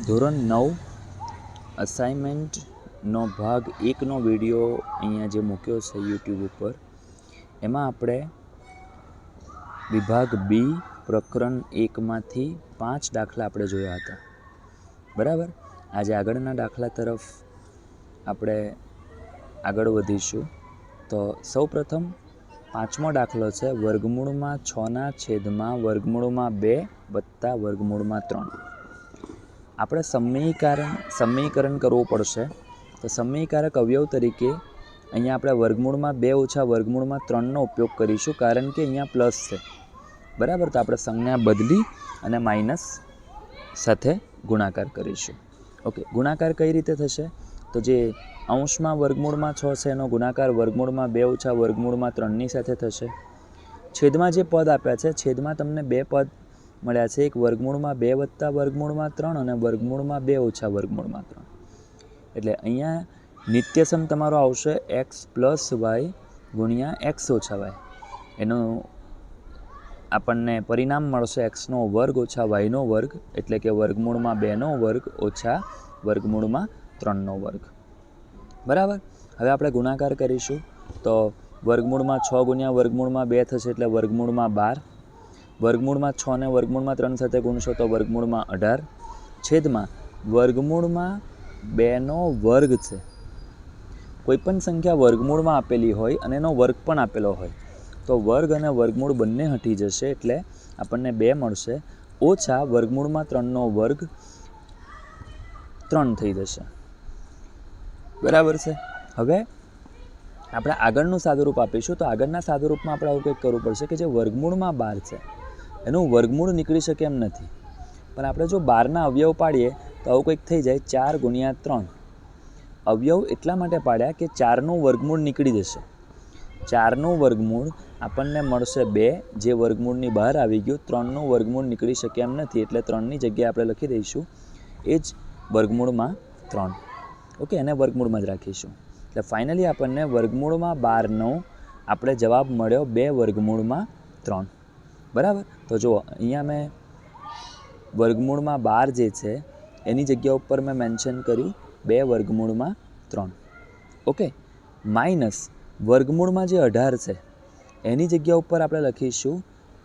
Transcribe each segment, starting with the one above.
ધોરણ 9 અસાઇનમેન્ટનો ભાગ 1નો વિડીયો અહીંયા જે મૂક્યો છે યુટ્યુબ ઉપર, એમાં આપણે વિભાગ બી પ્રકરણ 1માંથી 5 દાખલા આપણે જોયા હતા. બરાબર. આજે આગળના દાખલા તરફ આપણે આગળ વધીશું. તો સૌપ્રથમ 5મો દાખલો છે વર્ગમૂળમાં 6ના છેદમાં વર્ગમૂળમાં 2 વત્તા વર્ગમૂળમાં 3. આપણે સમીકરણ કરવું પડશે. તો સમીકારક અવયવ તરીકે અહીંયા આપણે વર્ગમૂળમાં 2 ઓછા વર્ગમૂળમાં 3નો ઉપયોગ કરીશું, કારણ કે અહીંયા પ્લસ છે. બરાબર. તો આપણે સંજ્ઞા બદલી અને માઇનસ સાથે ગુણાકાર કરીશું. ઓકે. ગુણાકાર કઈ રીતે થશે? તો જે અંશમાં વર્ગમૂળમાં 6 છે એનો ગુણાકાર વર્ગમૂળમાં 2 ઓછા વર્ગમૂળમાં 3ની સાથે થશે. છેદમાં જે પદ આપ્યા છે, છેદમાં તમને 2 પદ મળ્યા છે, એક વર્ગમૂળમાં 2 વત્તા વર્ગમૂળમાં 3 અને વર્ગમૂળમાં 2 ઓછા વર્ગમૂળમાં 3. એટલે અહીંયા નિત્યસમ તમારો આવશે x પ્લસ વાય ગુણ્યા x ઓછા વાય. એનું આપણને પરિણામ મળશે xનો વર્ગ ઓછા વાયનો વર્ગ, એટલે કે વર્ગમૂળમાં 2નો વર્ગ ઓછા વર્ગમૂળમાં 3નો વર્ગ. બરાબર. હવે આપણે ગુણાકાર કરીશું. તો વર્ગમૂળમાં 6 ગુણ્યા વર્ગમૂળમાં 2 થશે, એટલે વર્ગમૂળમાં 12. વર્ગમૂળમાં 6 ને વર્ગમૂળમાં 3 સાથે ગુણશો તો વર્ગમૂળમાં 18. છેદમાં વર્ગમૂળમાં 2નો વર્ગ છે. કોઈપણ સંખ્યા વર્ગમૂળમાં આપેલી હોય અને એનો વર્ગ પણ આપેલો હોય તો વર્ગ અને વર્ગમૂળ બંને હટી જશે, એટલે આપણને 2 મળશે, ઓછા વર્ગમૂળમાં 3નો વર્ગ 3 થઈ જશે. બરાબર છે. હવે આપણે આગળનું સાદુરૂપ આપીશું. તો આગળના સાદુરૂપમાં આપણે આવું કંઈક કરવું પડશે કે જે વર્ગમૂળમાં 12 છે એનું વર્ગમૂળ નીકળી શકે એમ નથી, પણ આપણે જો 12ના અવયવ પાડીએ તો આવું કંઈક થઈ જાય 4 ગુણ્યા 3. અવયવ એટલા માટે પાડ્યા કે 4નું વર્ગમૂળ નીકળી જશે. 4નું વર્ગમૂળ આપણને મળશે 2, જે વર્ગમૂળની બહાર આવી ગયું. 3નું વર્ગમૂળ નીકળી શકે એમ નથી, એટલે 3ની જગ્યાએ આપણે લખી દઈશું એ જ વર્ગમૂળમાં 3. ઓકે. એને વર્ગમૂળમાં જ રાખીશું. એટલે ફાઇનલી આપણને વર્ગમૂળમાં 12નો આપણે જવાબ મળ્યો 2 વર્ગમૂળમાં 3. બરાબર. તો જુઓ અહીંયા મેં વર્ગમૂળમાં 12 જે છે એની જગ્યા ઉપર મેં મેન્શન કર્યું 2 વર્ગમૂળમાં 3. ઓકે. માઇનસ વર્ગમૂળમાં જે 18 છે એની જગ્યા ઉપર આપણે લખીશું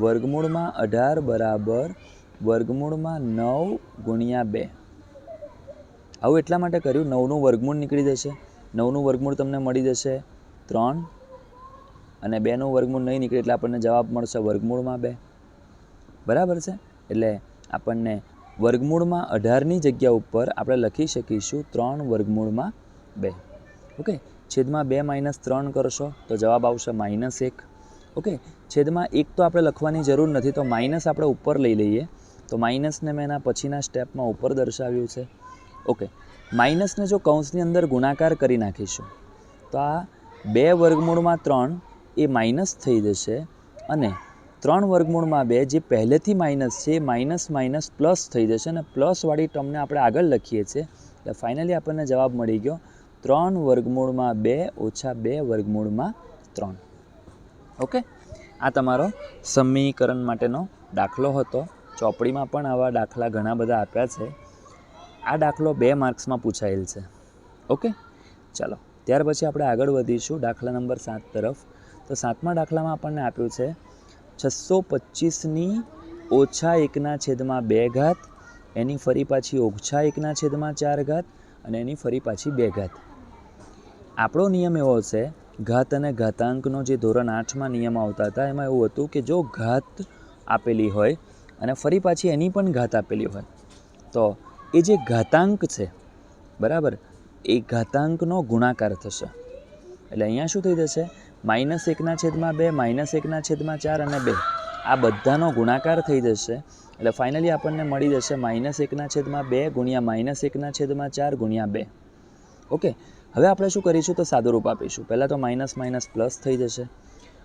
વર્ગમૂળમાં 18 બરાબર વર્ગમૂળમાં 9 ગુણ્યા 2. આવું એટલા માટે કર્યું, 9નું વર્ગમૂળ નીકળી જશે. 9નું વર્ગમૂળ તમને મળી જશે 3 અને 2નું વર્ગમૂળ નહીં નીકળે, એટલે આપણને જવાબ મળશે વર્ગમૂળમાં 2. બરાબર છે. એટલે આપણને વર્ગમૂળમાં 18ની જગ્યા ઉપર આપણે લખી શકીશું 3 વર્ગમૂળમાં 2. ઓકે. છેદમાં 2 માઇનસ 3 કરશો તો જવાબ આવશે -1. ઓકે. છેદમાં 1 તો આપણે લખવાની જરૂર નથી, તો માઇનસ આપણે ઉપર લઈ લઈએ. તો માઇનસને મેં એના પછીના સ્ટેપમાં ઉપર દર્શાવ્યું છે. ઓકે. માઇનસને જો કૌંસની અંદર ગુણાકાર કરી નાખીશું તો આ 2 વર્ગમૂળમાં 3 એ માઇનસ થઈ જશે, અને 3 વર્ગમૂળમાં 2 જે પહેલેથી માઇનસ છે એ માઇનસ માઇનસ પ્લસ થઈ જશે, અને પ્લસવાળી ટર્મને આપણે આગળ લખીએ છીએ. એટલે ફાઇનલી આપણને જવાબ મળી ગયો 3 વર્ગમૂળમાં 2 ઓછા 2 વર્ગમૂળમાં 3. ઓકે. આ તમારો સમીકરણ માટેનો દાખલો હતો. ચોપડીમાં પણ આવા દાખલા ઘણા બધા આપ્યા છે. આ દાખલો 2 માર્ક્સમાં પૂછાયેલ છે. ઓકે. ચાલો ત્યાર પછી આપણે આગળ વધીશું દાખલા નંબર 7 તરફ. તો 7મા દાખલામાં આપણને આપ્યું છે 625ની ઓછા 1ના છેદમાં 2 ઘાત, એની ફરી પાછી ઓછા 1ના છેદમાં 4 ઘાત, અને એની ફરી પાછી 2 ઘાત. આપણો નિયમ એવો છે, ઘાત અને ઘાતાંકનો જે ધોરણ 8માં નિયમ આવતા હતા એમાં એવું હતું કે જો ઘાત આપેલી હોય અને ફરી પાછી એની પણ ઘાત આપેલી હોય તો એ જે ઘાતાંક છે, બરાબર, એ ઘાતાંકનો ગુણાકાર થશે. એટલે અહીંયા શું થઈ જશે? -1ના છેદમાં 2, -1ના છેદમાં 4 અને 2 આ બધાનો ગુણાકાર થઈ જશે. એટલે ફાઇનલી આપણને મળી જશે -1ના છેદમાં 2 ગુણ્યા -1ના છેદમાં 4 ગુણ્યા 2. ઓકે. હવે આપણે શું કરીશું? તો સાદુરૂપ આપીશું. પહેલાં તો માઇનસ માઇનસ પ્લસ થઈ જશે.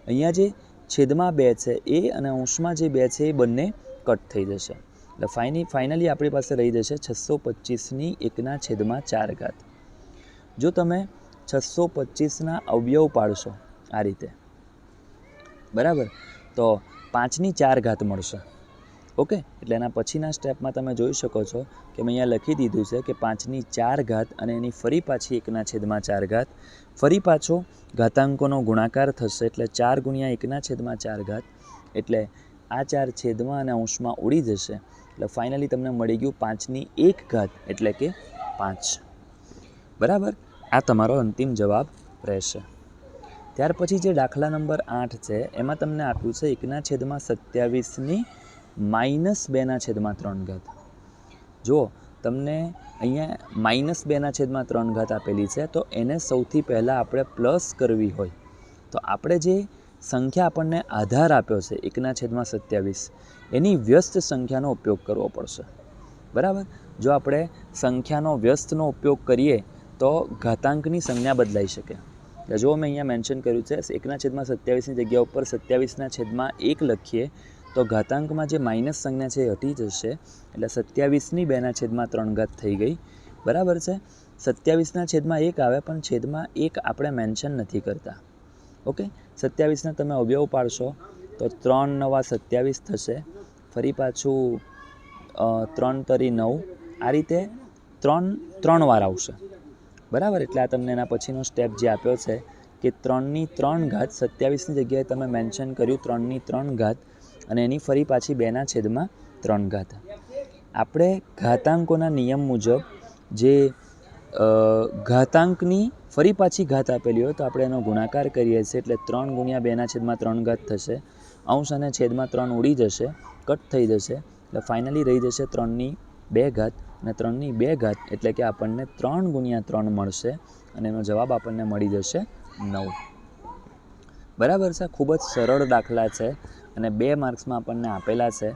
અહીંયા જે છેદમાં 2 છે એ અને અંશમાં જે 2 છે એ બંને કટ થઈ જશે. એટલે ફાઇનલી આપણી પાસે રહી જશે 625ની 1ના છેદમાં 4 ઘાત. જો તમે 625ના અવયવ પાડશો આ રીતે, બરાબર, તો 5ની 4 ઘાત મળશે. ઓકે, એટલે એના પછીના સ્ટેપમાં તમે જોઈ શકો છો કે મેં અહીંયા લખી દીધું છે કે 5ની 4 ઘાત અને એની ફરી પાછી 1/4 ઘાત, ફરી પાછો ઘાતાંકોનો ગુણાકાર થશે એટલે 4 ગુણ્યા 1/4 ઘાત, એટલે આ 4 છેદમાં અને અંશમાં ઉડી જશે, એટલે ફાઇનલી તમને મળી ગયું 5ની 1 ઘાત એટલે કે 5. બરાબર, આ તમારો અંતિમ જવાબ રહેશે. ત્યાર પછી જે દાખલા નંબર 8 છે એમાં તમને આપ્યું છે 1/27ની -2/3 ઘાત. જો તમને અહીંયા -2/3 ઘાત આપેલી છે તો એને સૌથી પહેલાં આપણે પ્લસ કરવી હોય તો આપણે જે સંખ્યા આપણને આધાર આપ્યો છે 1/27 એની વ્યસ્ત સંખ્યાનો ઉપયોગ કરવો પડશે. બરાબર, જો આપણે સંખ્યાનો વ્યસ્તનો ઉપયોગ કરીએ તો ઘાતાંકની સંજ્ઞા બદલાઈ શકે. એટલે જો મેં અહીંયા મેન્શન કર્યું છે 1/27ની જગ્યા ઉપર 27/1 લખીએ તો ઘાતાંકમાં જે માઇનસ સંજ્ઞા છે એ હટી જશે, એટલે 27ની 2/3 ઘાત થઈ ગઈ. બરાબર છે, 27/1 આવે પણ છેદમાં 1 આપણે મેન્શન નથી કરતા. ઓકે, 27ના તમે અવયવ પાડશો તો 3 નવા 27 થશે, ફરી પાછું 3 તરી 9, આ રીતે 3 વાર આવશે. બરાબર, એટલે આ તમને એના પછીનો સ્ટેપ જે આપ્યો છે કે 3ની 3 ઘાત, 27ની જગ્યાએ તમે મેન્શન કર્યું 3ની 3 ઘાત અને એની ફરી પાછી 2/3 ઘાત. આપણે ઘાતાંકોના નિયમ મુજબ જે ઘાતાંકની ફરી પાછી ઘાત આપેલી હોય તો આપણે એનો ગુણાકાર કરીએ છીએ, એટલે 3 ગુણ્યા 2/3 ઘાત થશે, અંશ અને છેદમાં 3 ઉડી જશે, કટ થઈ જશે, એટલે ફાઇનલી રહી જશે 3ની 2 ઘાત અને 3ની 2 ઘાત એટલે કે આપણને 3 ગુણ્યા 3 મળશે અને એનો જવાબ આપણને મળી જશે 9. બરાબર છે, ખૂબ જ સરળ દાખલા છે અને 2 માર્ક્સમાં આપણને આપેલા છે.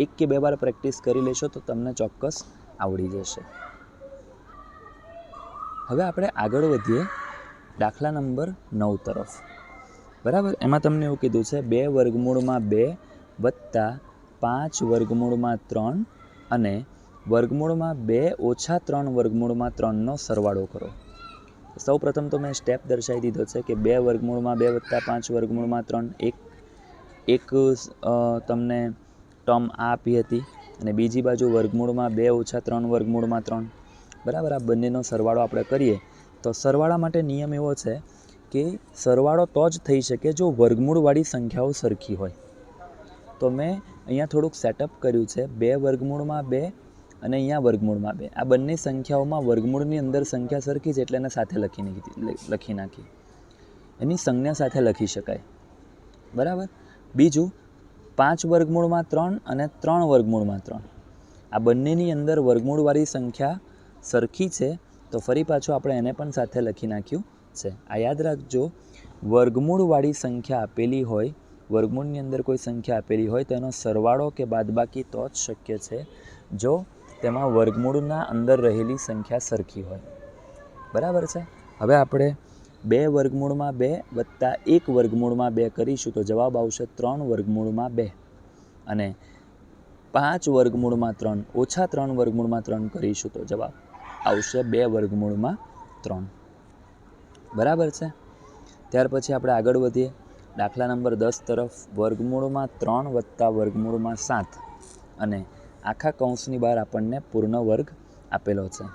1 કે 2 વાર પ્રેક્ટિસ કરી લેશો તો તમને ચોક્કસ આવડી જશે. હવે આપણે આગળ વધીએ દાખલા નંબર 9 તરફ. બરાબર, એમાં તમને એવું કીધું છે 2 વર્ગમૂળમાં 2 વત્તા 5 વર્ગમૂળમાં 3 અને વર્ગમૂળમાં 2 ઓછા 3 વર્ગમૂળમાં 3નો સરવાળો કરો. સૌ પ્રથમ તો મેં સ્ટેપ દર્શાવી દીધો છે કે 2 વર્ગમૂળમાં 2 વત્તા 5 વર્ગમૂળમાં 3 એક તમને ટર્મ આપી હતી અને બીજી બાજુ વર્ગમૂળમાં 2 ઓછા 3 વર્ગમૂળમાં 3. બરાબર, આ બંનેનો સરવાળો આપણે કરીએ તો સરવાળા માટે નિયમ એવો છે કે સરવાળો તો જ થઈ શકે જો વર્ગમૂળવાળી સંખ્યાઓ સરખી હોય. તો મેં અહીંયા થોડુંક સેટઅપ કર્યું છે, 2 વર્ગમૂળમાં 2 અને અહીંયા વર્ગમૂળમાં 2. આ બંને સંખ્યાઓમાં વર્ગમૂળની અંદર સંખ્યા સરખી છે એટલે એને સાથે લખી નાખી, એની સંજ્ઞા સાથે લખી શકાય. બરાબર, બીજું 5 વર્ગમૂળમાં 3 અને 3 વર્ગમૂળમાં 3, આ બંનેની અંદર વર્ગમૂળવાળી સંખ્યા સરખી છે તો ફરી પાછું આપણે એને પણ સાથે લખી નાખ્યું છે. આ યાદ રાખજો, વર્ગમૂળવાળી સંખ્યા આપેલી હોય, વર્ગમૂળની અંદર કોઈ સંખ્યા આપેલી હોય તો એનો સરવાળો કે બાદબાકી તો જ શક્ય છે જો તેમાં વર્ગમૂળના અંદર રહેલી સંખ્યા સરખી હોય. બરાબર છે, હવે આપણે 2 વર્ગમૂળમાં 2 વત્તા 1 વર્ગમૂળમાં 2 કરીશું તો જવાબ આવશે 3 વર્ગમૂળમાં 2 અને 5 વર્ગમૂળમાં 3 ઓછા 3 વર્ગમૂળમાં 3 કરીશું તો જવાબ આવશે 2 વર્ગમૂળમાં 3. બરાબર છે, ત્યાર પછી આપણે આગળ વધીએ દાખલા નંબર 10 તરફ. વર્ગમૂળમાં 3 વત્તા વર્ગમૂળમાં 7 અને આખા કૌંસની બહાર આપણને પૂર્ણ વર્ગ આપેલો છે.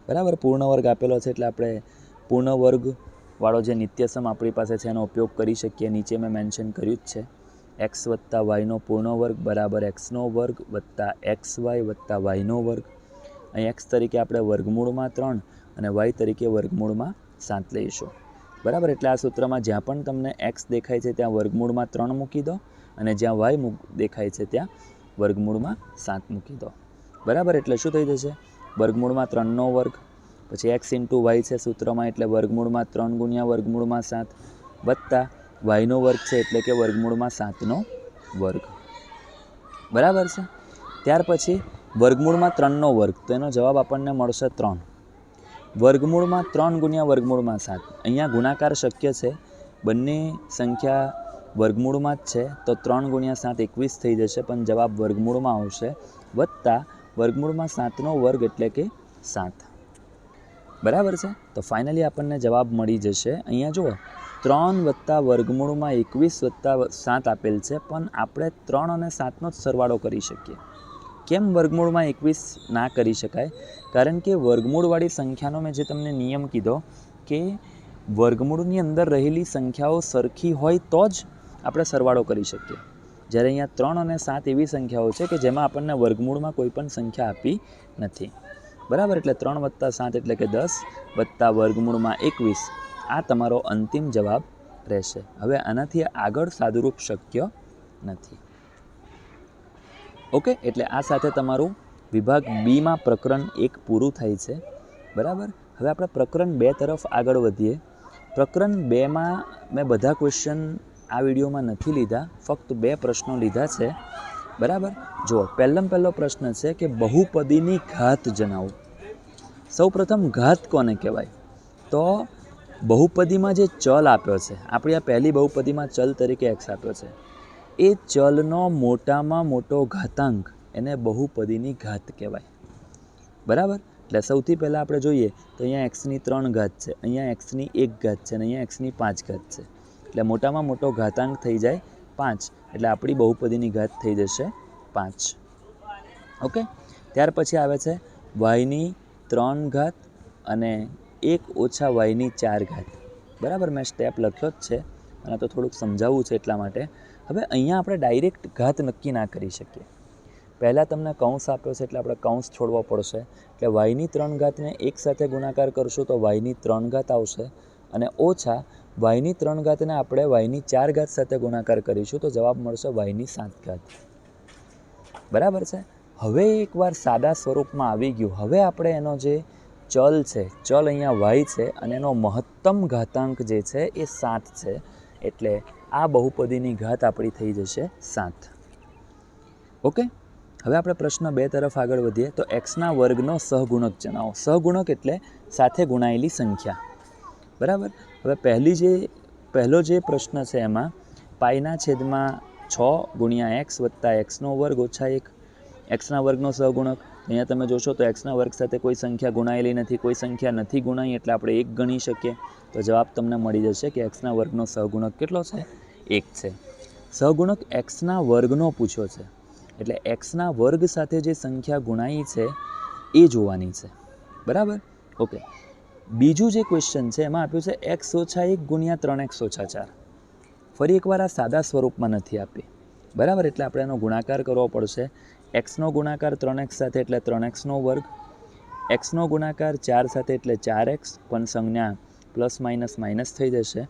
બરાબર, પૂર્ણ વર્ગ આપેલો છે એટલે આપણે પૂર્ણ વર્ગવાળો જે નિત્યસમ આપણી પાસે છે એનો ઉપયોગ કરી શકીએ. નીચે મેં મેન્શન કર્યું જ છે, એક્સ વત્તા વાયનો પૂર્ણ વર્ગ બરાબર એક્સનો વર્ગ વત્તા એક્સ વાય વત્તા વાયનો વર્ગ. અહીં એક્સ તરીકે આપણે વર્ગમૂળમાં 3 અને વાય તરીકે વર્ગમૂળમાં 7 લઈશું. બરાબર, એટલે આ સૂત્રમાં જ્યાં પણ તમને એક્સ દેખાય છે ત્યાં વર્ગમૂળમાં 3 મૂકી દો અને જ્યાં વાય દેખાય છે ત્યાં વર્ગમૂળમાં 7 મૂકી દો. બરાબર, એટલે શું થઈ જશે, વર્ગમૂળમાં 3નો વર્ગ પછી એક્સ ઇન્ટુ વાય છે સૂત્રમાં એટલે વર્ગમૂળમાં 3 ગુણ્યા વર્ગમૂળમાં 7 વત્તા વાયનો વર્ગ છે એટલે કે વર્ગમૂળમાં 7નો વર્ગ. બરાબર છે, ત્યાર પછી વર્ગમૂળમાં 3નો વર્ગ તો એનો જવાબ આપણને મળશે 3. વર્ગમૂળમાં 3 ગુણ્યા વર્ગમૂળમાં 7, અહીંયા ગુણાકાર શક્ય છે, બંને સંખ્યા વર્ગમૂળમાં જ છે તો 3 ગુણ્યા 7 21 થઈ જશે પણ જવાબ વર્ગમૂળમાં આવશે વત્તા વર્ગમૂળમાં 7નો વર્ગ એટલે કે 7. બરાબર છે, તો ફાઇનલી આપણને જવાબ મળી જશે. અહીંયા જુઓ 3 વત્તા વર્ગમૂળમાં 21 વત્તા 7 આપેલ છે, પણ આપણે 3 અને 7નો જ સરવાળો કરી શકીએ. કેમ વર્ગમૂળમાં 21 ના કરી શકાય? કારણ કે વર્ગમૂળવાળી સંખ્યાનો મેં જે તમને નિયમ કીધો કે વર્ગમૂળની અંદર રહેલી સંખ્યાઓ સરખી હોય તો જ આપણે સરવાળો કરી શકીએ. જ્યારે અહીંયા 3 અને 7 એવી સંખ્યાઓ છે કે જેમાં આપણને વર્ગમૂળમાં કોઈ પણ સંખ્યા આપી નથી. બરાબર, એટલે 3 વત્તા 7 એટલે કે 10 વત્તા વર્ગમૂળમાં 21, આ તમારો અંતિમ જવાબ રહેશે. હવે આનાથી આગળ સાદુરૂપ શક્ય નથી. ઓકે, એટલે આ સાથે તમારું વિભાગ બીમાં પ્રકરણ 1 પૂરું થાય છે. બરાબર, હવે આપણે પ્રકરણ 2 તરફ આગળ વધીએ. પ્રકરણ 2માં મેં બધા ક્વેશ્ચન આ વિડીયોમાં નથી લીધા, ફક્ત 2 પ્રશ્નો લીધા છે. બરાબર, જુઓ, પહેલો પ્રશ્ન છે કે બહુપદીની ઘાત જણાવો. સૌપ્રથમ ઘાત કોને કહેવાય? તો બહુપદીમાં જે ચલ આપ્યો છે, આપણી આ પહેલી બહુપદીમાં ચલ તરીકે x આપ્યો છે, એ ચલનો મોટામાં મોટો ઘાતાંક એને બહુપદીની ઘાત કહેવાય. બરાબર, એટલે સૌથી પહેલાં આપણે જોઈએ તો અહીંયા એક્સની 3 ઘાત છે, અહીંયા એક્સની 1 ઘાત છે અને અહીંયા એક્સની 5 ઘાત છે. એટલે મોટામાં મોટો ઘાતાંક થઈ જાય 5, એટલે આપણી બહુપદીની ઘાત થઈ જશે 5. ઓકે, ત્યાર પછી આવે છે વાયની 3 ઘાત અને 1 ઓછા વાયની 4 ઘાત. બરાબર, મેં સ્ટેપ લખ્યો જ છે અને તો થોડુંક સમજાવવું છે એટલા માટે. હવે અહીંયા આપણે ડાયરેક્ટ ઘાત નક્કી ના કરી શકીએ. પહેલાં તમને કૌંસ આપ્યો છે એટલે આપણે કૌંસ છોડવો પડશે. એટલે વાયની 3 ઘાતને 1 સાથે ગુણાકાર કરશું તો વાયની 3 ઘાત આવશે અને ઓછા વાયની 3 ઘાતને આપણે વાયની 4 ઘાત સાથે ગુણાકાર કરીશું તો જવાબ મળશે વાયની 7 ઘાત. બરાબર છે. હવે એકવાર સાદા સ્વરૂપમાં આવી ગયું, હવે આપણે એનો જે ચલ છે, ચલ અહીંયા વાય છે અને એનો મહત્તમ ઘાતાંક જે છે એ 7 છે. એટલે આ બહુપદીની ઘાત આપણી થઈ જશે 7. ઓકે, હવે આપણે પ્રશ્ન 2 તરફ આગળ વધીએ તો એક્સના વર્ગનો સહગુણક જણાવો. સહગુણક એટલે સાથે ગુણાયેલી સંખ્યા. બરાબર, હવે પહેલો જે પ્રશ્ન છે એમાં પાઈના છેદમાં 6 ગુણ્યા એક્સ વત્તા એક્સનો વર્ગ ઓછા 1, એક્સના વર્ગનો સહગુણક. અહીંયા તમે જોશો તો એક્સના વર્ગ સાથે કોઈ સંખ્યા ગુણાયેલી નથી, કોઈ સંખ્યા નથી ગુણાઈ એટલે આપણે 1 ગણી શકીએ. તો જવાબ તમને મળી જશે કે એક્સના વર્ગનો સહગુણક કેટલો છે? 1 છે. સહગુણક એક્સના વર્ગનો પૂછ્યો છે એટલે એક્સના વર્ગ સાથે જે સંખ્યા ગુણાઈ છે એ જોવાની છે. બરાબર, ઓકે. બીજું જે ક્વેશ્ચન છે એમાં આપ્યું છે એક્સ ઓછા 1 ગુણ્યા 3x ઓછા 4. ફરી એકવાર આ સાદા સ્વરૂપમાં નથી આપી. બરાબર, એટલે આપણે એનો ગુણાકાર કરવો પડશે. એક્સનો ગુણાકાર 3x સાથે એટલે 3xનો વર્ગ, એક્સનો ગુણાકાર 4 સાથે એટલે 4x, પણ સંજ્ઞા પ્લસ માઇનસ માઇનસ થઈ જશે.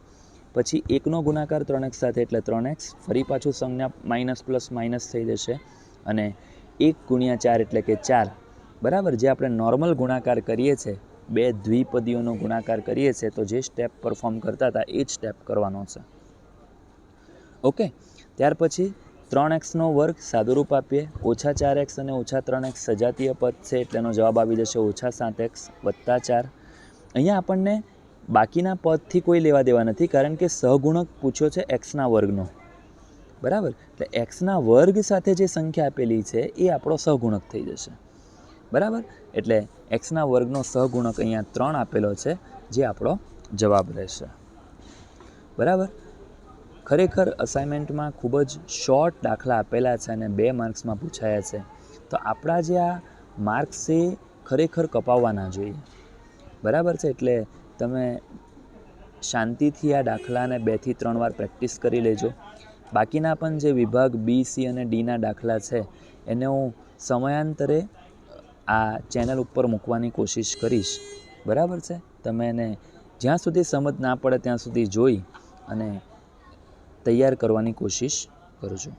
પછી 1નો ગુણાકાર 3x સાથે એટલે 3x, ફરી પાછું સંજ્ઞા માઇનસ પ્લસ માઇનસ થઈ જશે અને 1 ગુણ્યા 4 એટલે કે 4. બરાબર, જે આપણે નોર્મલ ગુણાકાર કરીએ છીએ, બે દ્વિપદીઓનો ગુણાકાર કરીએ છીએ તો જે સ્ટેપ પરફોર્મ કરતા હતા એ જ સ્ટેપ કરવાનો છે. ઓકે, ત્યાર પછી 3xનો વર્ગ સાદુરૂપ આપીએ, ઓછા 4x અને ઓછા 3x સજાતીય પદ છે એટલે એનો જવાબ આવી જશે ઓછા 7x વત્તા 4. અહીંયા આપણને બાકીના પદથી કોઈ લેવા દેવા નથી કારણ કે સહગુણક પૂછ્યો છે એક્સના વર્ગનો. બરાબર, એટલે એક્સના વર્ગ સાથે જે સંખ્યા આપેલી છે એ આપણો સહગુણક થઈ જશે. બરાબર, એટલે એક્સના વર્ગનો સહગુણક અહીંયા 3 આપેલો છે જે આપણો જવાબ રહેશે. બરાબર, ખરેખર અસાઇનમેન્ટમાં ખૂબ જ શોર્ટ દાખલા આપેલા છે અને 2 માર્ક્સમાં પૂછાયા છે. તો આપણા જે આ માર્ક્સ છે ખરેખર કપાવવા ના જોઈએ. બરાબર છે, એટલે તમે શાંતિથી આ દાખલાને 2 થી 3 વાર પ્રેક્ટિસ કરી લેજો. બાકીના પણ જે વિભાગ બી, સી અને ડીના દાખલા છે એને હું સમયાંતરે આ ચેનલ ઉપર મૂકવાની કોશિશ કરીશ. બરાબર છે, તમે એને જ્યાં સુધી સમજ ના પડે ત્યાં સુધી જોઈ અને તૈયાર કરવાની કોશિશ કરજો.